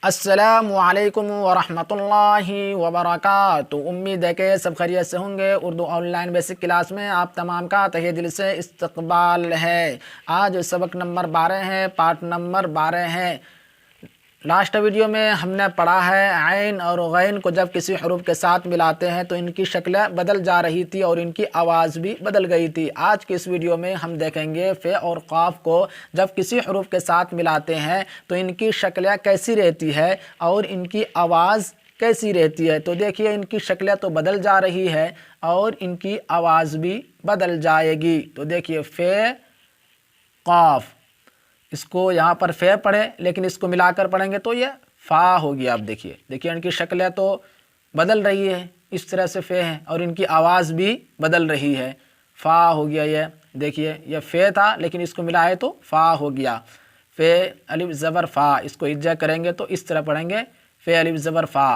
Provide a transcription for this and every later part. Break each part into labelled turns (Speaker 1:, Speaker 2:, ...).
Speaker 1: السلام علیکم ورحمۃ اللہ وبرکاتہ۔ امید ہے کہ سب خیریت سے ہوں گے۔ Urdu on line basic class میں آپ تمام کا تہہ دل سے استقبال ہے۔ آج سبق نمبر 12 ہے، پارٹ نمبر 12 ہے۔ لاسٹ ویڈیو میں ہم نے پڑھا ہے عین اور غین کو جب کسی حروف کے ساتھ ملاتے ہیں تو ان کی شکلیں بدل جا رہی تھی اور ان کی آواز بھی بدل گئی تھی۔ آج کی اس ویڈیو میں ہم دیکھیں گے ف اور قاف کو جب کسی حروف کے ساتھ ملاتے ہیں تو ان کی شکلیں کیسی رہتی ہے اور ان کی آواز کیسی رہتی ہے۔ تو دیکھیے ان کی شکلیں تو بدل جا رہی ہے اور ان کی آواز بھی بدل جائے گی۔ تو دیکھیے ف قاف، اس کو یہاں پر فے پڑھے لیکن اس کو ملا کر پڑھیں گے تو یہ فا ہو گیا۔ اب دیکھیے ان کی شکلیں تو بدل رہی ہے، اس طرح سے فے ہیں اور ان کی آواز بھی بدل رہی ہے۔ فا ہو گیا، یہ دیکھیے یہ فے تھا لیکن اس کو ملا ہے تو فا ہو گیا۔ فے الف زبر فا، اس کو اجا کریں گے تو اس طرح پڑھیں گے فے الف زبر فا،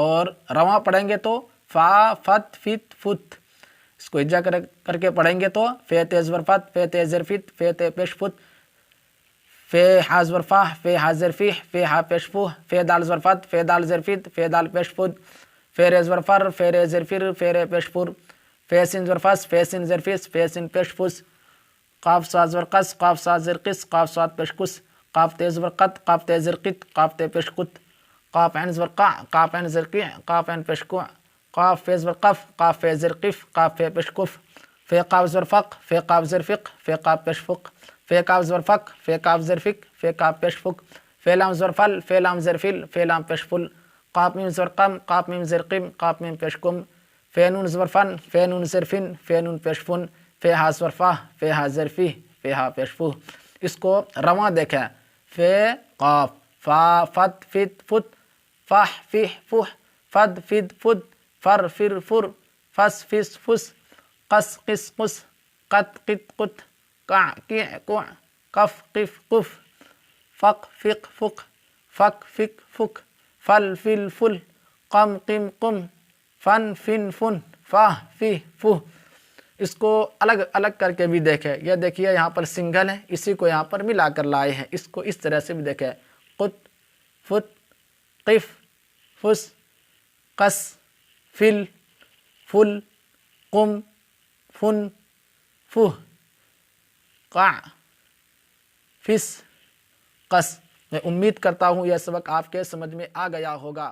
Speaker 1: اور رواں پڑھیں گے تو فا فت فت فت، اس کو اجا کر کے پڑھیں گے تو فے تے زبر فت، فے تے زر فت، فے تے پیش فت، فے ہا زبر فا، فے ہا زر فی، فے ہا پیش فو، فے دال زبر فت، فے دال زر فت، فے دال پیش فت، فے رے زبر فر، فے رے زر فر، فے رے پیش فر، فے سین زبر فس، فے سین زر فس، فے سین پیش فس، قاف صاد زبر قص، قاف صاد زر قص، قاف صاد پیش قص، قاف تے زبر قط، قاف تے زر قط، قاف تے پیش قط، قاف عین زبر قع، قاف عین زر قع، قاف عین پیش قع، قاف فے زبر قف، قاف فے زر قف، قاف فے پیش قف، فے قاف زبر فق، فے قاف زر فق، فے قاف پیش فق، فے قاف زبر فق، فے قاف زر فق، فے قاف پیش فق، فے لام زبر فل، فے لام زر فل، فے لام پیش فل، قاف میم زبر قم، قاف میم زر قم، قاف میم پیش قم، فے نون زبر فن، فے نون زر فن، فے نون پیش فن، فے ہا زبر فہ، فے ہا زر فہ، فے ہا پیش فہ۔ اس کو رواں دیکھیں، فے قاف فا فت فت فت، فح فح فح، فد فد فد، فر فر فر، فس فس فس، قس قس قس، قط قط قط، قع قع قع، قف قف قف، فق فق فق، فک فک فک، فل فل فل، قم قم قم، فن فن فن، فہ فہ فہ۔ اس کو الگ الگ کر کے بھی دیکھیں، یہ دیکھیے یہاں پر سنگل ہے، اسی کو یہاں پر ملا کر لائے ہیں، اس کو اس طرح سے بھی دیکھیں، قط فت قف فس، قس فل فل، قم فن فہ، قع فس قس۔ میں امید کرتا ہوں یہ سبق آپ کے سمجھ میں آ گیا ہوگا۔